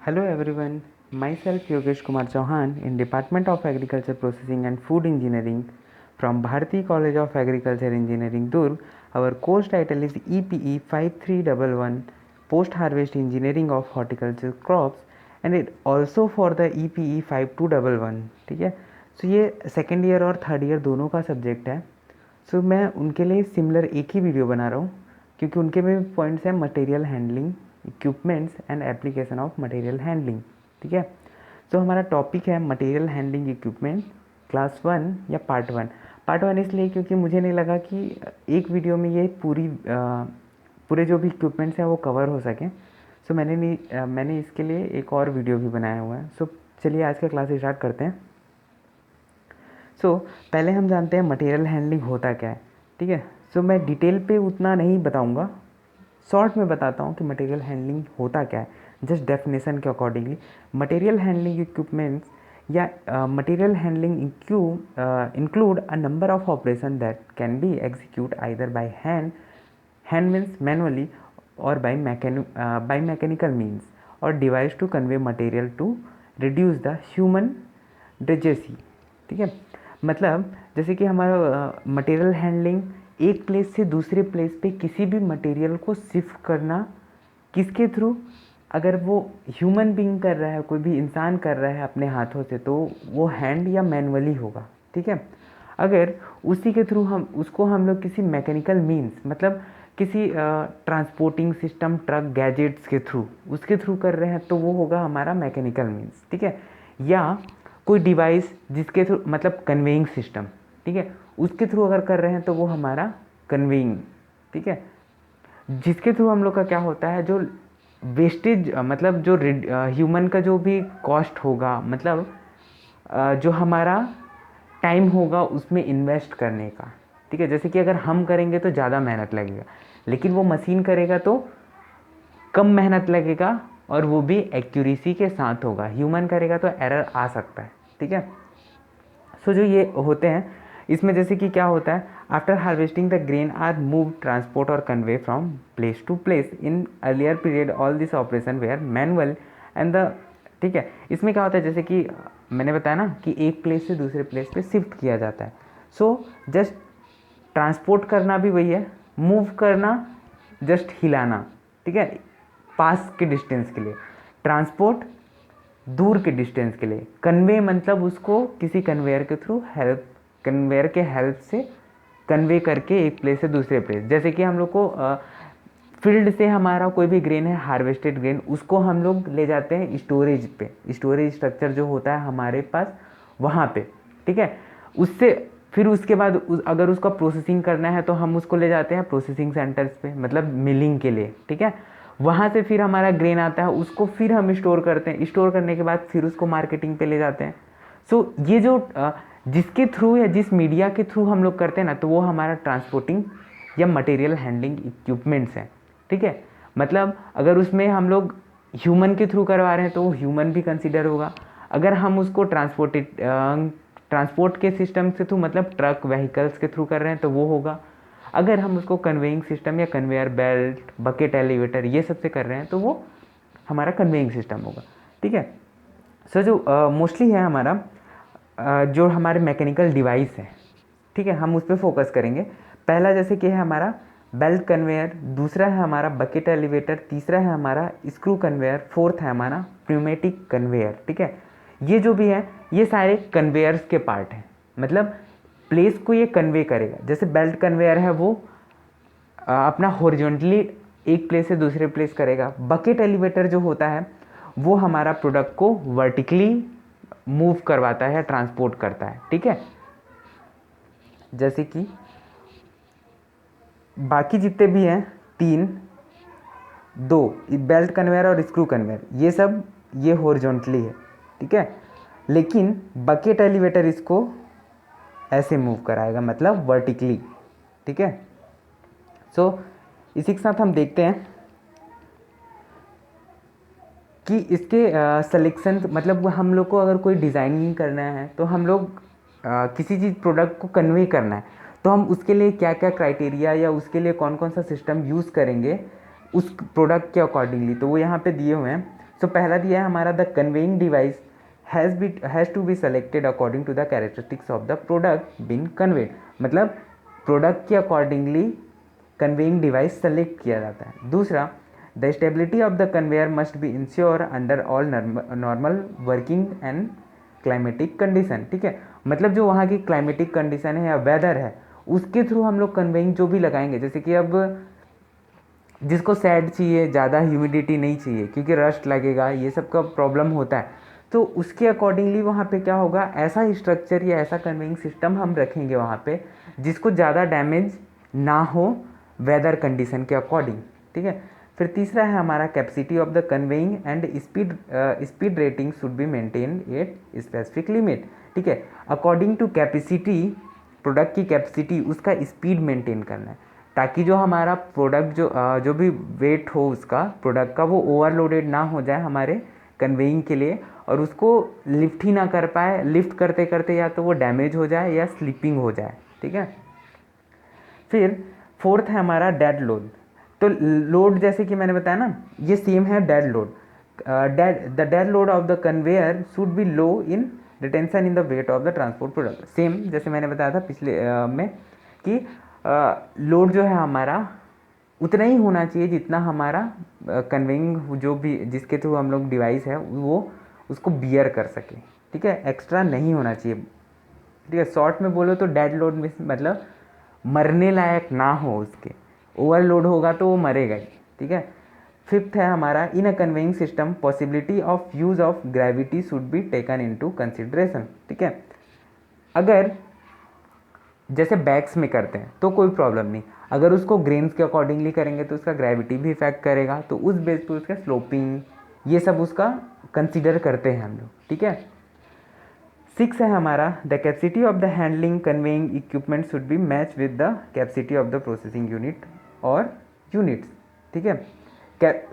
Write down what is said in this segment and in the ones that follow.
Hello everyone, myself Yogesh Kumar Chauhan in Department of Agriculture Processing and Food Engineering from Bharati College of Agriculture Engineering Durg. Our course title is EPE 5311 Post Harvest Engineering of Horticulture Crops and it also for the EPE 5211. ठीक है, सो ये second year और third year दोनों का subject है. सो मैं उनके लिए सिमिलर एक ही वीडियो बना रहा हूँ क्योंकि उनके में पॉइंट्स हैं material handling, equipments and application of material handling. ठीक है, तो हमारा टॉपिक है मटेरियल हैंडलिंग इक्विपमेंट क्लास 1 या पार्ट वन इसलिए क्योंकि मुझे नहीं लगा कि एक वीडियो में ये पूरे जो भी इक्विपमेंट्स हैं वो कवर हो सकें. सो मैंने इसके लिए एक और वीडियो भी बनाया हुआ है. सो चलिए आज का क्लास स्टार्ट करते हैं. सो पहले हम जानते हैं मटेरियल हैंडलिंग होता क्या है. ठीक है, सो मैं डिटेल पे उतना नहीं बताऊंगा, शॉर्ट में बताता हूँ कि मटेरियल हैंडलिंग होता क्या है. जस्ट डेफिनेशन के अकॉर्डिंगली मटेरियल हैंडलिंग इक्विपमेंट्स या material handling include a number of operation that can be execute either by hand means manually और बाय मैकेनिकल मीन्स और device to convey material to reduce the human drudgery. ठीक है, मतलब जैसे कि हमारा material handling एक प्लेस से दूसरे प्लेस पे किसी भी मटेरियल को शिफ्ट करना किसके थ्रू, अगर वो ह्यूमन बीइंग कर रहा है, कोई भी इंसान कर रहा है अपने हाथों से, तो वो हैंड या मैनुअली होगा. ठीक है, अगर उसी के थ्रू हम लोग किसी मैकेनिकल मीन्स मतलब किसी ट्रांसपोर्टिंग सिस्टम, ट्रक, गैजेट्स के थ्रू उसके थ्रू कर रहे हैं तो वो होगा हमारा मैकेनिकल मीन्स. ठीक है, या कोई डिवाइस जिसके थ्रू मतलब कन्वेइंग सिस्टम, ठीक है, उसके थ्रू अगर कर रहे हैं तो वो हमारा कन्वेइंग. ठीक है, जिसके थ्रू हम लोग का क्या होता है, जो वेस्टेज मतलब जो ह्यूमन का जो भी कॉस्ट होगा, मतलब जो हमारा टाइम होगा उसमें इन्वेस्ट करने का. ठीक है, जैसे कि अगर हम करेंगे तो ज़्यादा मेहनत लगेगा, लेकिन वो मशीन करेगा तो कम मेहनत लगेगा और वो भी एक्यूरेसी के साथ होगा. ह्यूमन करेगा तो एरर आ सकता है. ठीक है, सो जो ये होते हैं इसमें जैसे कि क्या होता है, after harvesting the grain are move, transport और convey from place to place. In earlier period all this operation were manual and the. ठीक है, इसमें क्या होता है, जैसे कि मैंने बताया ना कि एक प्लेस से दूसरे प्लेस पे शिफ्ट किया जाता है. सो जस्ट ट्रांसपोर्ट करना भी वही है, मूव करना जस्ट हिलाना. ठीक है, पास के डिस्टेंस के लिए, ट्रांसपोर्ट दूर के डिस्टेंस के लिए, कन्वे मतलब उसको किसी कन्वेयर के थ्रू कन्वेयर के हेल्प से कन्वे करके एक प्लेस से दूसरे प्लेस. जैसे कि हम लोग को फील्ड से हमारा कोई भी ग्रेन है, हार्वेस्टेड ग्रेन, उसको हम लोग ले जाते हैं स्टोरेज पे. स्टोरेज स्ट्रक्चर जो होता है हमारे पास वहाँ पे. ठीक है, उससे फिर उसके बाद अगर उसका प्रोसेसिंग करना है तो हम उसको ले जाते हैं प्रोसेसिंग सेंटर्स पे, मतलब मिलिंग के लिए. ठीक है, वहाँ से फिर हमारा ग्रेन आता है, उसको फिर हम स्टोर करते हैं. स्टोर करने के बाद फिर उसको मार्केटिंग पे ले जाते हैं. सो ये जो जिसके थ्रू या जिस मीडिया के थ्रू हम लोग करते हैं ना, तो वो हमारा ट्रांसपोर्टिंग या मटेरियल हैंडलिंग इक्विपमेंट्स हैं. ठीक है, मतलब अगर उसमें हम लोग ह्यूमन के थ्रू करवा रहे हैं तो वो ह्यूमन भी कंसिडर होगा. अगर हम उसको ट्रांसपोर्ट के सिस्टम से थ्रू मतलब ट्रक, व्हीकल्स के थ्रू कर रहे हैं तो वो होगा. अगर हम उसको कन्वेइंग सिस्टम या कन्वेयर बेल्ट, बकेट, एलिवेटर ये सब से कर रहे हैं तो वो हमारा कन्वेइंग सिस्टम होगा. ठीक है, सो जो मोस्टली है हमारा जो हमारे मैकेनिकल डिवाइस है, ठीक है, हम उस पर फोकस करेंगे. पहला जैसे कि है हमारा बेल्ट कन्वेयर, दूसरा है हमारा बकेट एलिवेटर, तीसरा है हमारा स्क्रू कन्वेयर, फोर्थ है हमारा प्न्यूमेटिक कन्वेयर. ठीक है, ये जो भी है ये सारे कन्वेयर्स के पार्ट हैं, मतलब प्लेस को ये कन्वे करेगा. जैसे बेल्ट कन्वेयर है वो अपना हॉरिजॉन्टली एक प्लेस से दूसरे प्लेस करेगा. बकेट एलिवेटर जो होता है वो हमारा प्रोडक्ट को वर्टिकली मूव करवाता है, ट्रांसपोर्ट करता है. ठीक है, जैसे कि बाकी जितने भी हैं दो बेल्ट कन्वेयर और स्क्रू कन्वेयर, ये सब ये हॉरिजॉन्टली है. ठीक है, लेकिन बकेट एलिवेटर इसको ऐसे मूव कराएगा, मतलब वर्टिकली. ठीक है, सो इसी के साथ हम देखते हैं कि इसके सिलेक्शन मतलब हम लोग को अगर कोई डिज़ाइनिंग करना है तो हम लोग किसी चीज़ प्रोडक्ट को कन्वे करना है तो हम उसके लिए क्या क्या क्राइटेरिया या उसके लिए कौन कौन सा सिस्टम यूज़ करेंगे उस प्रोडक्ट के अकॉर्डिंगली, तो वो यहाँ पे दिए हुए हैं. सो पहला दिया है हमारा, the conveying device has to be selected according to the characteristics of the product been conveyed, मतलब प्रोडक्ट के अकॉर्डिंगली कन्वेइंग डिवाइस सेलेक्ट किया जाता है। दूसरा, the stability of the conveyor must be insure under all normal working and climatic condition, ठीक है, मतलब जो वहाँ की क्लाइमेटिक कंडीशन है या वेदर है उसके थ्रू हम लोग कन्वेइंग जो भी लगाएंगे, जैसे कि अब जिसको सैड चाहिए, ज़्यादा ह्यूमिडिटी नहीं चाहिए क्योंकि रस्ट लगेगा, ये सब का प्रॉब्लम होता है, तो उसके अकॉर्डिंगली वहाँ पे क्या होगा, ऐसा स्ट्रक्चर या ऐसा कन्वेइंग सिस्टम हम रखेंगे वहाँ पे जिसको ज़्यादा डैमेज ना हो वेदर कंडीशन के अकॉर्डिंग, ठीक है। फिर तीसरा है हमारा, capacity of the conveying and speed rating should be maintain at specific limit, ठीक है, अकॉर्डिंग टू कैपेसिटी, प्रोडक्ट की कैपेसिटी उसका स्पीड मेंटेन करना है ताकि जो हमारा प्रोडक्ट जो भी वेट हो उसका प्रोडक्ट का वो ओवरलोडेड ना हो जाए हमारे कन्वेइंग के लिए और उसको लिफ्ट ही ना कर पाए, लिफ्ट करते करते या तो वो डैमेज हो जाए या स्लिपिंग हो जाए, ठीक है। फिर फोर्थ है हमारा डेड लोड, तो लोड जैसे कि मैंने बताया ना ये सेम है dead load, the dead load of the conveyor should be low in retention in the weight of the transport product, same जैसे मैंने बताया था पिछले में कि लोड जो है हमारा उतना ही होना चाहिए जितना हमारा कन्वेइंग जो भी जिसके थ्रू हम लोग डिवाइस है वो उसको बियर कर सके, ठीक है, एक्स्ट्रा नहीं होना चाहिए, ठीक है। शॉर्ट में बोलो तो डेड लोड में मतलब मरने लायक ना हो, उसके ओवरलोड होगा तो वो मरेगा ही, ठीक है। फिफ्थ है हमारा, in a conveying system possibility of use of gravity should be taken into consideration, ठीक है। अगर जैसे बैग्स में करते हैं तो कोई प्रॉब्लम नहीं, अगर उसको ग्रेन्स के अकॉर्डिंगली करेंगे तो उसका ग्रेविटी भी इफेक्ट करेगा, तो उस बेस पे उसका स्लोपिंग ये सब उसका कंसिडर करते हैं हम लोग, ठीक है। 6 है हमारा, the capacity of the handling conveying equipment should be match with the capacity of the processing unit और यूनिट्स, ठीक है।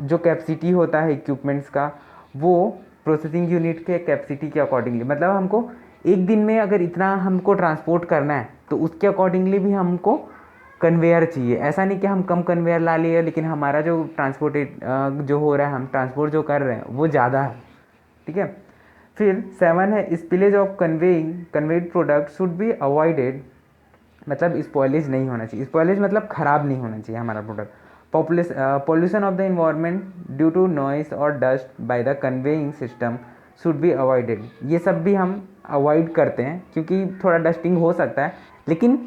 जो कैपेसिटी होता है इक्विपमेंट्स का वो प्रोसेसिंग यूनिट के कैपेसिटी के अकॉर्डिंगली, मतलब हमको एक दिन में अगर इतना हमको ट्रांसपोर्ट करना है तो उसके अकॉर्डिंगली भी हमको कन्वेयर चाहिए, ऐसा नहीं कि हम कम कन्वेयर ला लिए लेकिन हमारा जो ट्रांसपोर्ट जो हो रहा है, हम ट्रांसपोर्ट जो कर रहे हैं वो ज़्यादा है, ठीक है। फिर 7 है, spillage of conveyed product should be avoided, मतलब स्पॉइलेज नहीं होना चाहिए, स्पॉइलेज मतलब ख़राब नहीं होना चाहिए हमारा product. Pollution of the environment due to noise और dust by the conveying system should be avoided, ये सब भी हम अवॉइड करते हैं क्योंकि थोड़ा डस्टिंग हो सकता है लेकिन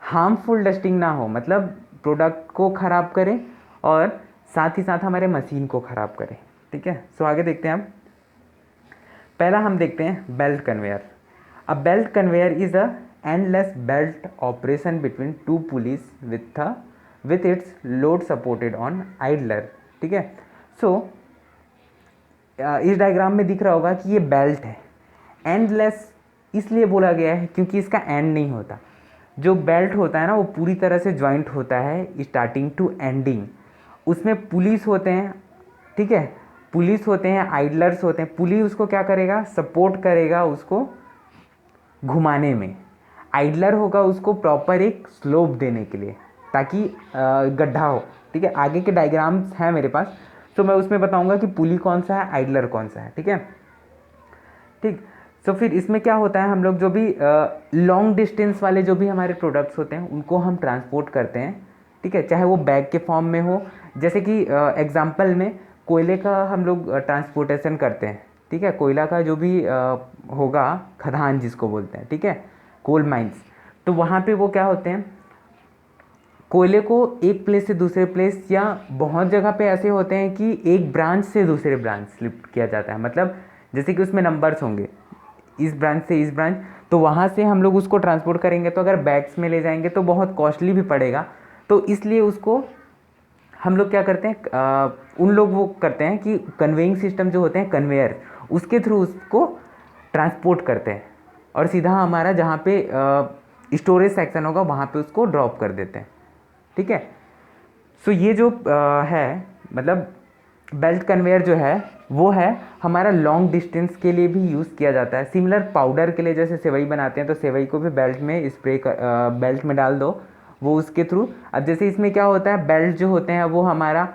हार्मफुल डस्टिंग ना हो, मतलब प्रोडक्ट को ख़राब करे और साथ ही साथ हमारे मशीन को ख़राब करे, ठीक है। सो आगे देखते हैं हम। पहला हम देखते हैं belt conveyor. A belt conveyor is a endless belt operation between two pulleys with its load supported on idler, ठीक है। सो इस डायग्राम में दिख रहा होगा कि ये बेल्ट है, एंडलेस इसलिए बोला गया है क्योंकि इसका एंड नहीं होता। जो बेल्ट होता है ना वो पूरी तरह से जॉइंट होता है स्टार्टिंग टू एंडिंग, उसमें पुलिस होते हैं, ठीक है, पुलिस होते हैं, आइडलर्स होते हैं, पुलिस उसको क्या करेगा, सपोर्ट करेगा उसको घुमाने में, आइडलर होगा उसको प्रॉपर एक स्लोप देने के लिए ताकि गड्ढा हो, ठीक है। आगे के डायग्राम्स हैं मेरे पास तो मैं उसमें बताऊंगा कि पुली कौन सा है, आइडलर कौन सा है, ठीक है, ठीक। सो फिर इसमें क्या होता है, हम लोग जो भी लॉन्ग डिस्टेंस वाले जो भी हमारे प्रोडक्ट्स होते हैं उनको हम ट्रांसपोर्ट करते हैं, ठीक है, चाहे वो बैग के फॉर्म में हो, जैसे कि एग्जांपल में कोयले का हम लोग ट्रांसपोर्टेशन करते हैं, ठीक है, कोयला का जो भी होगा खदान जिसको बोलते हैं, ठीक है, कोल माइंस, तो वहाँ पे वो क्या होते हैं, कोयले को एक प्लेस से दूसरे प्लेस या बहुत जगह पे ऐसे होते हैं कि एक ब्रांच से दूसरे ब्रांच शिफ्ट किया जाता है, मतलब जैसे कि उसमें नंबर्स होंगे इस ब्रांच से इस ब्रांच, तो वहाँ से हम लोग उसको ट्रांसपोर्ट करेंगे तो अगर बैग्स में ले जाएंगे तो बहुत कॉस्टली भी पड़ेगा, तो इसलिए उसको हम लोग क्या करते हैं, उन लोग वो करते हैं कि कन्वेइंग सिस्टम जो होते हैं कन्वेयर उसके थ्रू उसको ट्रांसपोर्ट करते हैं और सीधा हमारा जहाँ पे स्टोरेज सेक्शन होगा वहाँ पे उसको ड्रॉप कर देते हैं, ठीक है। सो ये जो है मतलब बेल्ट कन्वेयर जो है वो है हमारा लॉन्ग डिस्टेंस के लिए भी यूज़ किया जाता है। सिमिलर पाउडर के लिए जैसे सेवई बनाते हैं तो सेवई को भी बेल्ट में बेल्ट में डाल दो वो उसके थ्रू। अब जैसे इसमें क्या होता है, बेल्ट जो होते हैं वो हमारा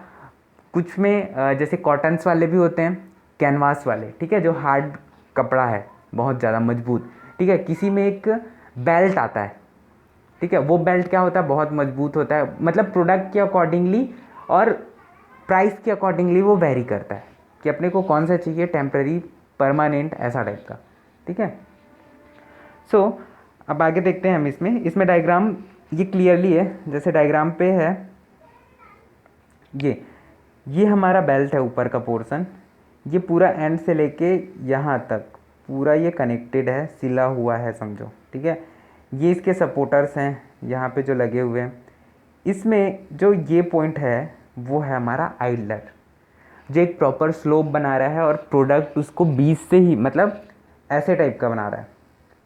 कुछ में जैसे कॉटन्स वाले भी होते हैं, कैनवास वाले, ठीक है, जो हार्ड कपड़ा है बहुत ज़्यादा मजबूत, ठीक है। किसी में एक बेल्ट आता है, ठीक है, वो बेल्ट क्या होता है, बहुत मजबूत होता है, मतलब प्रोडक्ट के अकॉर्डिंगली और प्राइस के अकॉर्डिंगली वो वेरी करता है कि अपने को कौन सा चाहिए, टेम्पररी, परमानेंट, ऐसा टाइप का, ठीक है। सो अब आगे देखते हैं हम इसमें डायग्राम ये क्लियरली है, जैसे डायग्राम पे है ये हमारा बेल्ट है, ऊपर का पोर्शन, ये पूरा एंड से लेके यहाँ तक पूरा ये कनेक्टेड है, सिला हुआ है समझो, ठीक है। ये इसके सपोर्टर्स हैं यहाँ पे जो लगे हुए हैं। इसमें जो ये पॉइंट है वो है हमारा आइडलर, जो एक प्रॉपर स्लोप बना रहा है और प्रोडक्ट उसको बीच से ही मतलब ऐसे टाइप का बना रहा है,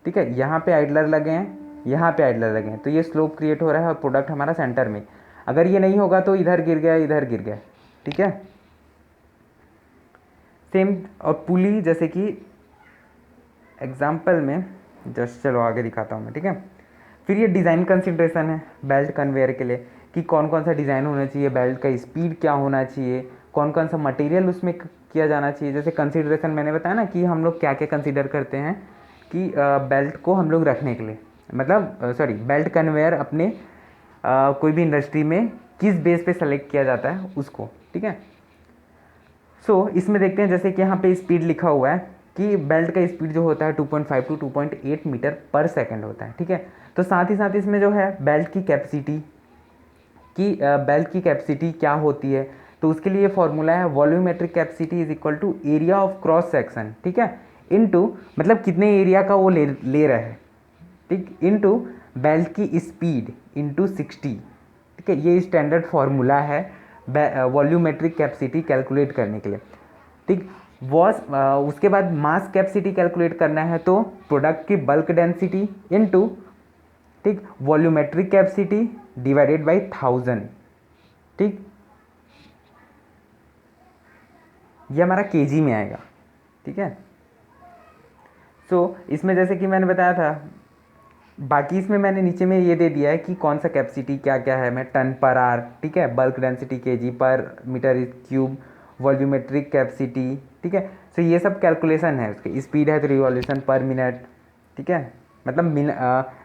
ठीक है। यहाँ पे आइडलर लगे हैं, यहाँ पे आइडलर लगे हैं, तो ये स्लोप क्रिएट हो रहा है और प्रोडक्ट हमारा सेंटर में। अगर ये नहीं होगा तो इधर गिर गया, इधर गिर गया, ठीक है। सेम और पुली, जैसे कि एग्जाम्पल में जस्ट चलो आगे दिखाता हूँ मैं, ठीक है। फिर ये डिज़ाइन कंसिडरेशन है बेल्ट कन्वेयर के लिए कि कौन कौन सा डिज़ाइन होना चाहिए, बेल्ट का स्पीड क्या होना चाहिए, कौन कौन सा मटेरियल उसमें किया जाना चाहिए। जैसे कंसिडरेशन मैंने बताया ना कि हम लोग क्या क्या कंसिडर करते हैं कि बेल्ट को हम लोग रखने के लिए, मतलब सॉरी, बेल्ट कन्वेयर अपने कोई भी इंडस्ट्री में किस बेस पे सेलेक्ट किया जाता है उसको, ठीक है। सो इसमें देखते हैं जैसे कि यहाँ पे स्पीड लिखा हुआ है कि बेल्ट का स्पीड जो होता है 2.5 टू 2.8 मीटर पर सेकंड होता है, ठीक है। तो साथ ही साथ इसमें जो है बेल्ट की कैपेसिटी क्या होती है, तो उसके लिए फॉर्मूला है volumetric capacity is equal to area of cross section, ठीक है, इनटू मतलब कितने एरिया का वो ले रहा है, ठीक, इनटू बेल्ट की स्पीड इनटू 60, ठीक है। ये स्टैंडर्ड फॉर्मूला है वॉल्यूमेट्रिक कैपेसिटी कैलकुलेट करने के लिए, ठीक। उसके बाद मास कैपेसिटी कैलकुलेट करना है तो प्रोडक्ट की बल्क डेंसिटी इनटू, ठीक, वॉल्यूमेट्रिक कैपेसिटी डिवाइडेड बाय 1000, ठीक, ये हमारा केजी में आएगा, ठीक है। सो इसमें जैसे कि मैंने बताया था, बाकी इसमें मैंने नीचे में ये दे दिया है कि कौन सा कैपेसिटी क्या क्या है, मैं टन पर आर, ठीक है, बल्क डेंसिटी केजी पर मीटर क्यूब, वॉल्यूमेट्रिक कैपेसिटी, ठीक है। सो ये सब कैलकुलेशन है उसके। स्पीड है तो रिवॉल्यूशन पर मिनट, ठीक है, मतलब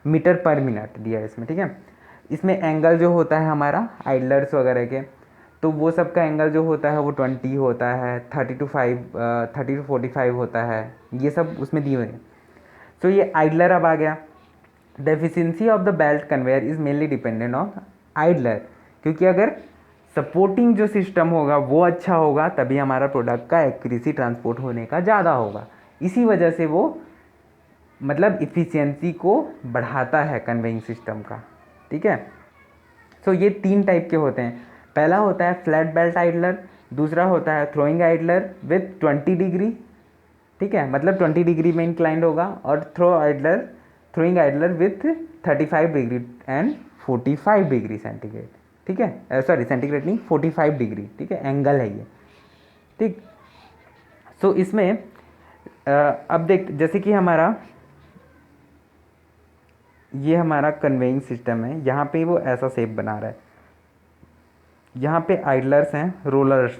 मीटर पर मिनट दिया है इसमें, ठीक है। इसमें एंगल जो होता है हमारा आइडलर्स वगैरह के, तो वो सब का एंगल जो होता है वो 20 होता है, 30 टू 45 होता है, ये सब उसमें दिए हुए हैं। सो ये आइडलर अब आ गया। The efficiency of the belt conveyor is mainly dependent on idler, क्योंकि अगर सपोर्टिंग जो सिस्टम होगा वो अच्छा होगा तभी हमारा प्रोडक्ट का एक्यूरेसी ट्रांसपोर्ट होने का ज़्यादा होगा। इसी वजह से वो मतलब इफ़िशियंसी को बढ़ाता है कन्वेइंग सिस्टम का, ठीक है। सो ये 3 टाइप के होते हैं। पहला होता है फ्लैट बेल्ट आइडलर, दूसरा होता है थ्रोइंग आइडलर विथ 20 डिग्री, ठीक है, मतलब 20 डिग्री में इंक्लाइंड होगा, और throwing idler with 35 degree and 45 degree centigrade, ठीक है, सॉरी सेंटीग्रेड नहीं, 45 डिग्री, ठीक है, एंगल है ये, ठीक। सो इसमें अब देख, जैसे कि ये हमारा कन्वेइंग सिस्टम है, यहाँ पे वो ऐसा शेप बना रहा है, यहाँ पे आइडलर्स हैं, रोलर्स,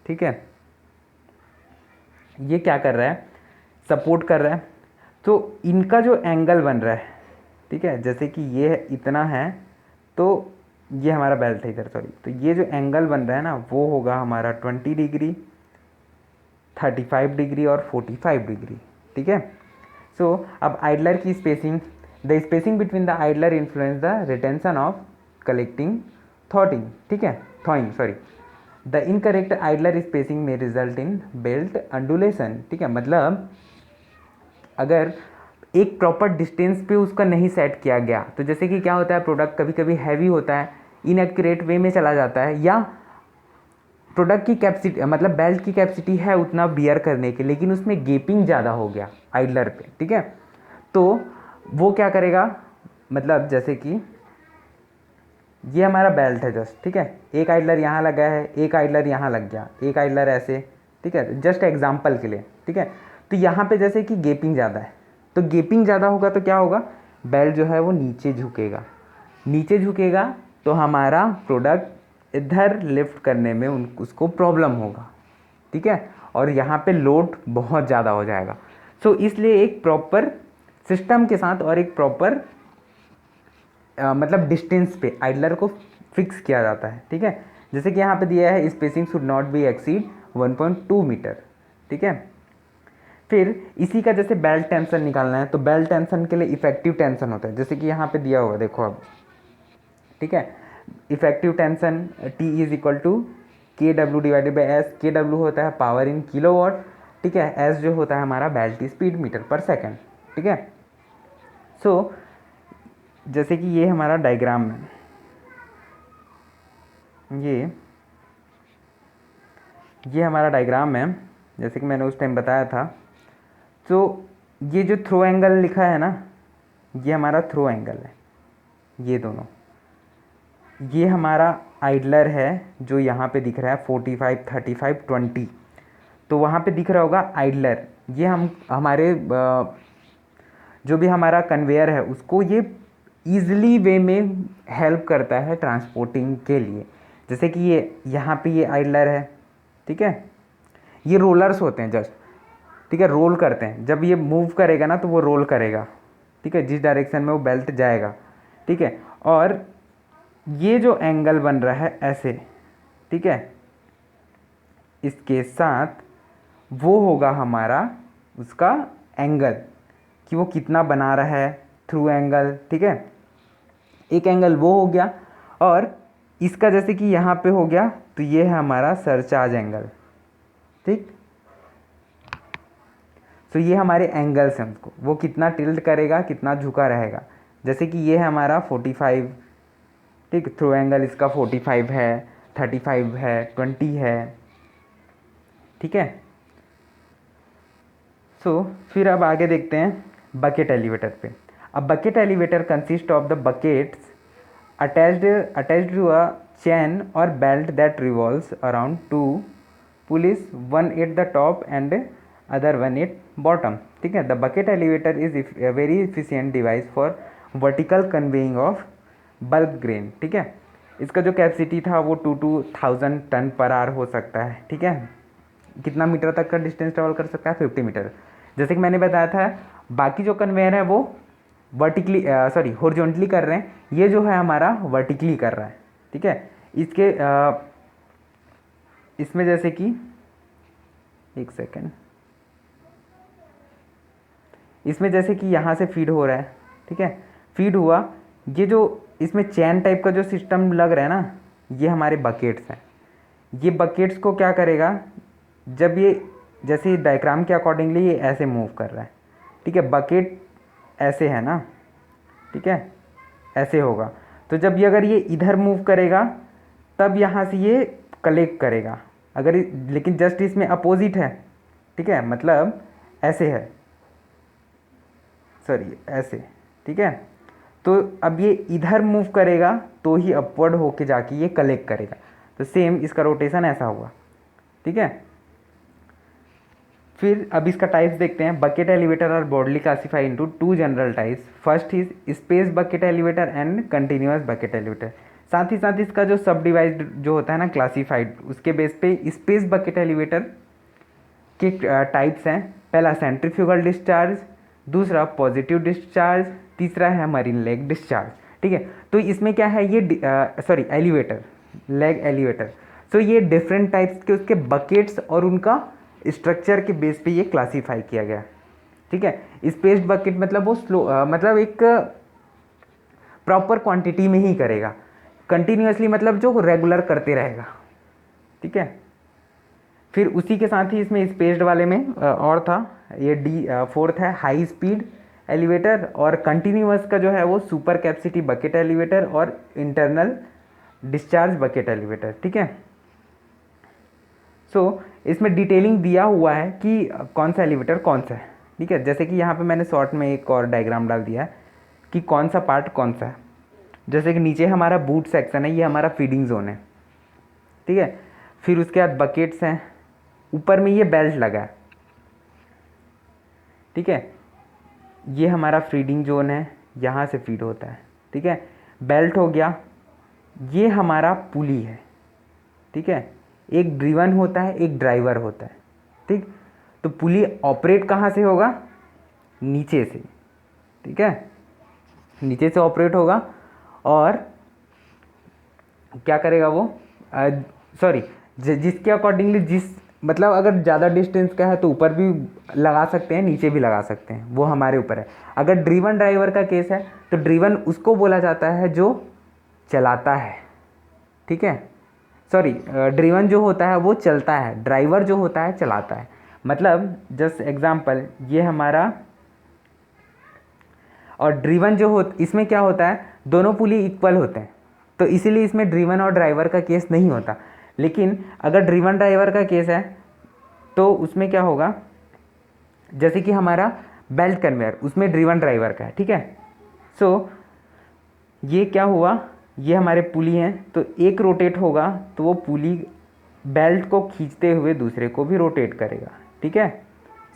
ठीक है। ये क्या कर रहा है, सपोर्ट कर रहा है, तो इनका जो एंगल बन रहा है, ठीक है, जैसे कि ये इतना है तो ये हमारा बेल्ट है इधर, सॉरी, तो ये जो एंगल बन रहा है ना वो होगा हमारा 20 डिग्री, 35 डिग्री और 45 डिग्री, ठीक है। सो अब आइडलर की spacing, the spacing between the idler influence the retention of collecting troughing, ठीक है, troughing, sorry, the incorrect idler spacing में रिजल्ट इन बेल्ट अंडुलेशन, ठीक है, मतलब अगर एक प्रॉपर डिस्टेंस पे उसका नहीं सेट किया गया तो जैसे कि क्या होता है, प्रोडक्ट कभी कभी हैवी होता है, इनएक्यूरेट वे में चला जाता है, या प्रोडक्ट की कैपेसिटी मतलब बेल्ट की कैपेसिटी है उतना बियर करने के, लेकिन उसमें गेपिंग ज़्यादा हो गया आइडलर पे, ठीक है, तो वो क्या करेगा, मतलब जैसे कि ये हमारा बेल्ट है जस्ट, ठीक है, एक आइडलर यहाँ लगा है, एक आइडलर यहाँ लग गया, एक आइडलर ऐसे, ठीक है, जस्ट एग्जाम्पल के लिए, ठीक है। तो यहाँ पे जैसे कि गेपिंग ज़्यादा है, तो गेपिंग ज़्यादा होगा तो क्या होगा, बेल्ट जो है वो नीचे झुकेगा, नीचे झुकेगा तो हमारा प्रोडक्ट इधर लिफ्ट करने में उसको प्रॉब्लम होगा, ठीक है, और यहाँ पे लोड बहुत ज़्यादा हो जाएगा। सो इसलिए एक प्रॉपर सिस्टम के साथ और एक प्रॉपर मतलब डिस्टेंस पे आइडलर को फिक्स किया जाता है, ठीक है। जैसे कि यहाँ पे दिया है spacing should not be exceed 1.2 metre, ठीक है। फिर इसी का जैसे बेल्ट टेंशन निकालना है तो बेल्ट टेंशन के लिए इफेक्टिव टेंशन होता है, जैसे कि यहाँ पे दिया हुआ देखो अब, ठीक है। Effective tension T is equal to KW divided by S। KW होता है पावर इन किलोवाट, ठीक है। S जो होता है हमारा बेल्ट स्पीड मीटर पर सेकेंड, ठीक है। सो जैसे कि ये हमारा डायग्राम है, ये हमारा डायग्राम है, जैसे कि मैंने उस टाइम बताया था। तो ये जो थ्रो एंगल लिखा है ना, ये हमारा थ्रो एंगल है, ये दोनों। ये हमारा आइडलर है जो यहाँ पे दिख रहा है 45, 35, 20, तो वहाँ पे दिख रहा होगा आइडलर। ये हम हमारे जो भी हमारा कन्वेयर है उसको ये ईज़िली वे में हेल्प करता है ट्रांसपोर्टिंग के लिए। जैसे कि ये यहाँ पे ये आइडलर है, ठीक है। ये रोलर्स होते हैं जस्ट, ठीक है, रोल करते हैं। जब ये मूव करेगा ना तो वो रोल करेगा, ठीक है, जिस डायरेक्शन में वो बेल्ट जाएगा, ठीक है। और ये जो एंगल बन रहा है ऐसे, ठीक है, इसके साथ वो होगा हमारा उसका एंगल कि वो कितना बना रहा है, थ्रू एंगल, ठीक है। एक एंगल वो हो गया, और इसका जैसे कि यहाँ पे हो गया तो ये है हमारा सरचार्ज एंगल, ठीक। तो ये हमारे एंगल्स हैं, उसको वो कितना टिल्ट करेगा, कितना झुका रहेगा। जैसे कि ये है हमारा 45, ठीक, थ्रो एंगल इसका 45 है, 35 है, 20 है, ठीक है। सो फिर अब आगे देखते हैं बकेट एलिवेटर पे। अब bucket elevator consist of the buckets attached to a chain or belt that revolves around two pulleys, one at the top and other one at bottom, ठीक है। The bucket elevator is a very efficient device for vertical conveying of bulk grain, ठीक है। इसका जो capacity था वो 2000 ton per hour हो सकता है, ठीक है। कितना मीटर तक का डिस्टेंस ट्रेवल कर सकता है, 50 मीटर। जैसे कि मैंने बताया था, बाकी जो कन्वेयर है वो वर्टिकली हॉरिजॉन्टली कर रहे हैं, ये जो है हमारा वर्टिकली कर रहा है, ठीक है। इसके इसमें जैसे कि एक सेकेंड, इसमें जैसे कि यहाँ से फीड हो रहा है, ठीक है, फीड हुआ, ये जो इसमें चैन टाइप का जो सिस्टम लग रहा है ना, ये हमारे बकेट्स हैं। ये बकेट्स को क्या करेगा, जब ये जैसे डायग्राम के अकॉर्डिंगली ये ऐसे मूव कर रहा है, ठीक है, बकेट ऐसे है ना, ठीक है, ऐसे होगा। तो जब ये अगर ये इधर मूव करेगा तब यहाँ से ये कलेक्ट करेगा, अगर लेकिन जस्ट इसमें अपोजिट है, ठीक है, मतलब ऐसे है, सॉरी ऐसे, ठीक है। तो अब ये इधर मूव करेगा तो ही अपवर्ड होके जाके ये कलेक्ट करेगा। तो सेम इसका रोटेशन ऐसा हुआ, ठीक है। फिर अब इसका टाइप्स देखते हैं। Bucket elevator are broadly classify into two general types. First is space bucket elevator and continuous bucket elevator. साथ ही साथ इसका जो सब डिवाइड जो होता है ना क्लासिफाइड, उसके बेस पे स्पेस बकेट एलिवेटर के टाइप्स हैं। पहला सेंट्रीफ्यूगल डिस्चार्ज, दूसरा पॉजिटिव डिस्चार्ज, तीसरा है मरीन लेग डिस्चार्ज, ठीक है। तो इसमें क्या है, ये एलिवेटर, लेग एलिवेटर। सो ये डिफरेंट टाइप्स के उसके बकेट्स और उनका स्ट्रक्चर के बेस पे ये क्लासीफाई किया गया, ठीक है। स्पेस्ड बकेट मतलब वो स्लो मतलब एक प्रॉपर क्वांटिटी में ही करेगा, कंटिन्यूअसली मतलब जो रेगुलर करते रहेगा, ठीक है। फिर उसी के साथ ही इसमें स्पेस्ड वाले में और था ये फोर्थ है हाई स्पीड एलिवेटर, और कंटिन्यूअस का जो है वो सुपर कैपेसिटी बकेट एलिवेटर और इंटरनल डिस्चार्ज बकेट एलिवेटर, ठीक है। सो इसमें डिटेलिंग दिया हुआ है कि कौन सा एलिवेटर कौन सा है, ठीक है। जैसे कि यहाँ पे मैंने शॉर्ट में एक और डायग्राम डाल दिया है कि कौन सा पार्ट कौन सा है। जैसे कि नीचे हमारा बूट सेक्शन है, ये हमारा फीडिंग जोन है, ठीक है। फिर उसके बाद बकेट्स हैं, ऊपर में ये बेल्ट लगा है, ठीक है। ये हमारा फीडिंग जोन है, यहाँ से फीड होता है, ठीक है। बेल्ट हो गया, ये हमारा पुली है, ठीक है, एक ड्रिवन होता है, एक ड्राइवर होता है, ठीक। तो पुली ऑपरेट कहाँ से होगा, नीचे से, ठीक है, नीचे से ऑपरेट होगा। और क्या करेगा वो, सॉरी, जिसके अकॉर्डिंगली, जिस मतलब अगर ज़्यादा डिस्टेंस का है तो ऊपर भी लगा सकते हैं, नीचे भी लगा सकते हैं, वो हमारे ऊपर है। अगर ड्रिवन ड्राइवर का केस है तो ड्रिवन उसको बोला जाता है जो चलाता है, ठीक है, सॉरी, ड्रिवन जो होता है वो चलता है, ड्राइवर जो होता है चलाता है। मतलब जस्ट एग्जांपल, ये हमारा, और ड्रिवन जो हो, इसमें क्या होता है, दोनों पुली इक्वल होते हैं, तो इसीलिए इसमें ड्रिवन और ड्राइवर का केस नहीं होता। लेकिन अगर ड्रिवन ड्राइवर का केस है तो उसमें क्या होगा, जैसे कि हमारा बेल्ट कन्वेयर, उसमें ड्रिवन ड्राइवर का है, ठीक है। सो ये क्या हुआ, ये हमारे पुली हैं, तो एक रोटेट होगा तो वो पुली बेल्ट को खींचते हुए दूसरे को भी रोटेट करेगा, ठीक है।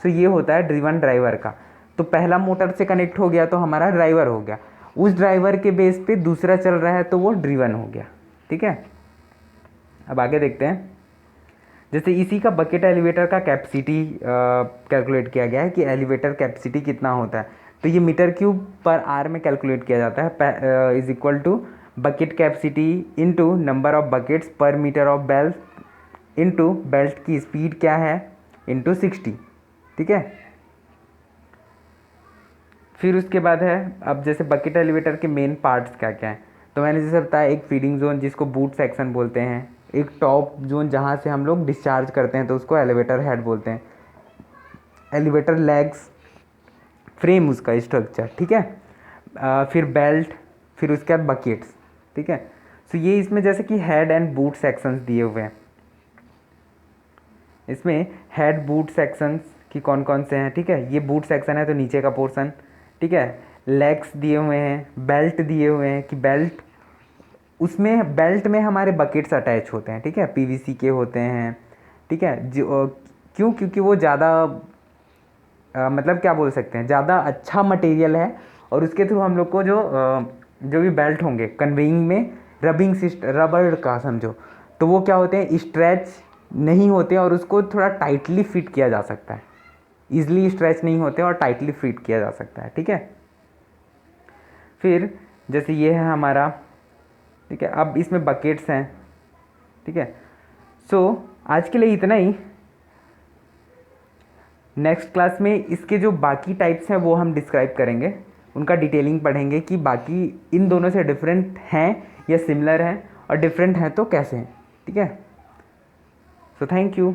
सो ये होता है ड्रिवन ड्राइवर का। तो पहला मोटर से कनेक्ट हो गया तो हमारा ड्राइवर हो गया, उस ड्राइवर के बेस पे दूसरा चल रहा है तो वो ड्रिवन हो गया, ठीक है। अब आगे देखते हैं, जैसे इसी का बकेट एलिवेटर का कैपेसिटी कैलकुलेट किया गया है कि एलिवेटर कैपेसिटी कितना होता है। तो ये मीटर क्यूब पर आर में कैलकुलेट किया जाता है, is equal to bucket capacity into number of buckets per meter of belt into belt की स्पीड क्या है इनटू 60, ठीक है। फिर उसके बाद है, अब जैसे बकेट एलिवेटर के मेन पार्ट्स क्या क्या हैं, तो मैंने जैसे बताया, एक फीडिंग जोन जिसको बूट सेक्शन बोलते हैं, एक टॉप जोन जहाँ से हम लोग डिस्चार्ज करते हैं तो उसको एलिवेटर हेड बोलते हैं, एलिवेटर लेग्स, फ्रेम उसका स्ट्रक्चर, ठीक है। फिर बेल्ट, फिर उसके बाद बकेट्स, ठीक है। सो ये इसमें जैसे कि हेड एंड बूट सेक्शंस दिए हुए हैं, इसमें हेड बूट सेक्शंस की कौन कौन से हैं, ठीक है। ये बूट सेक्शन है तो नीचे का पोर्शन, ठीक है। लेग्स दिए हुए हैं, बेल्ट दिए हुए हैं कि बेल्ट, उसमें बेल्ट में हमारे बकेट्स अटैच होते हैं, ठीक है, पीवीसी के होते हैं, ठीक है। जो क्यों, क्योंकि वो ज़्यादा मतलब क्या बोल सकते हैं, ज़्यादा अच्छा मटेरियल है, और उसके थ्रू हम लोग को जो भी बेल्ट होंगे कन्वेइंग में रबिंग सिस्टम, रबर का समझो, तो वो क्या होते हैं, स्ट्रेच नहीं होते और उसको थोड़ा टाइटली फिट किया जा सकता है, ईजिली स्ट्रेच नहीं होते और टाइटली फिट किया जा सकता है, ठीक है। फिर जैसे ये है हमारा, ठीक है, अब इसमें बकेट्स हैं, ठीक है। सो आज के लिए इतना ही। नेक्स्ट क्लास में इसके जो बाकी टाइप्स हैं वो हम डिस्क्राइब करेंगे, उनका डिटेलिंग पढ़ेंगे कि बाकी इन दोनों से डिफरेंट हैं या सिमिलर हैं, और डिफरेंट हैं तो कैसे हैं, ठीक है। So thank you.